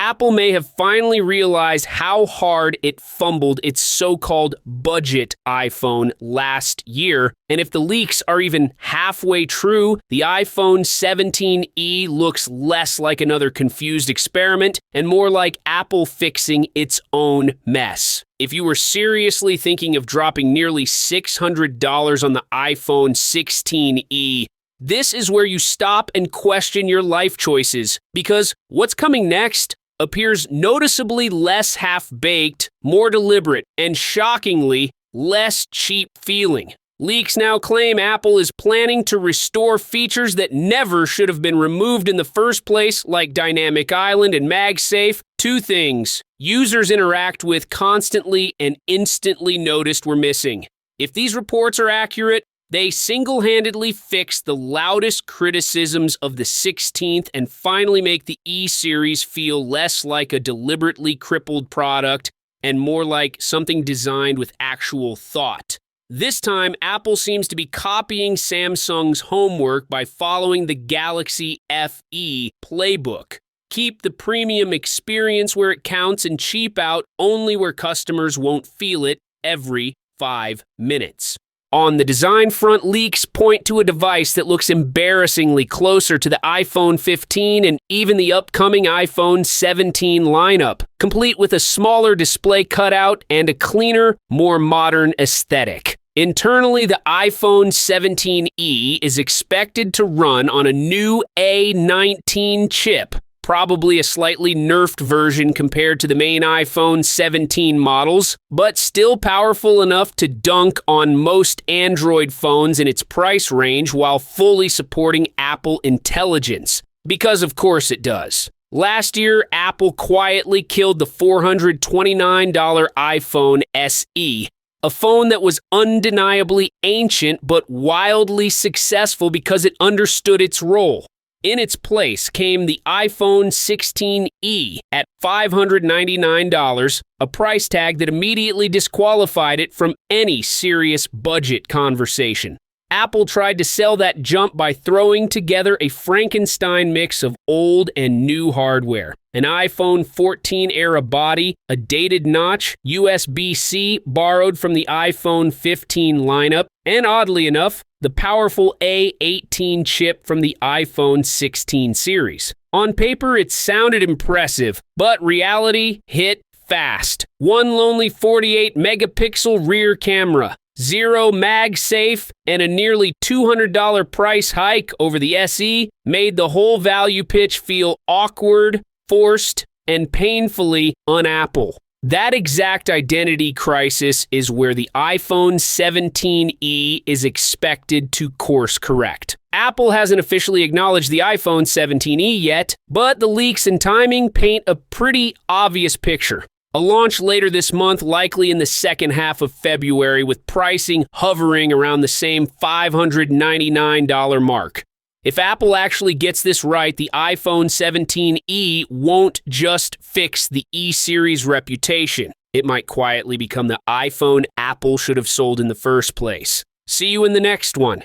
Apple may have finally realized how hard it fumbled its so-called budget iPhone last year. And if the leaks are even halfway true, the iPhone 17e looks less like another confused experiment and more like Apple fixing its own mess. If you were seriously thinking of dropping nearly $600 on the iPhone 16e, this is where you stop and question your life choices, because what's coming next appears noticeably less half-baked, more deliberate, and shockingly less cheap feeling. Leaks now claim Apple is planning to restore features that never should have been removed in the first place, like Dynamic Island and MagSafe. Two things users interact with constantly and instantly noticed were missing. If these reports are accurate, they single-handedly fix the loudest criticisms of the 16th and finally make the E-series feel less like a deliberately crippled product and more like something designed with actual thought. This time, Apple seems to be copying Samsung's homework by following the Galaxy FE playbook. Keep the premium experience where it counts and cheap out only where customers won't feel it every 5 minutes. On the design front, leaks point to a device that looks embarrassingly closer to the iPhone 15 and even the upcoming iPhone 17 lineup, complete with a smaller display cutout and a cleaner, more modern aesthetic. Internally, the iPhone 17e is expected to run on a new A19 chip, probably a slightly nerfed version compared to the main iPhone 17 models, but still powerful enough to dunk on most Android phones in its price range while fully supporting Apple Intelligence. Because of course it does. Last year, Apple quietly killed the $429 iPhone SE, a phone that was undeniably ancient but wildly successful because it understood its role. In its place came the iPhone 16e at $599, a price tag that immediately disqualified it from any serious budget conversation. Apple tried to sell that jump by throwing together a Frankenstein mix of old and new hardware. An iPhone 14-era body, a dated notch, USB-C borrowed from the iPhone 15 lineup, and oddly enough, the powerful A18 chip from the iPhone 16 series. On paper, it sounded impressive, but reality hit fast. One lonely 48-megapixel rear camera, 0 MagSafe, and a nearly $200 price hike over the SE made the whole value pitch feel awkward, forced, and painfully un-Apple. That exact identity crisis is where the iPhone 17e is expected to course correct. Apple hasn't officially acknowledged the iPhone 17e yet, but the leaks and timing paint a pretty obvious picture. A launch later this month, likely in the second half of February, with pricing hovering around the same $599 mark. If Apple actually gets this right, the iPhone 17e won't just fix the E-series reputation. It might quietly become the iPhone Apple should have sold in the first place. See you in the next one.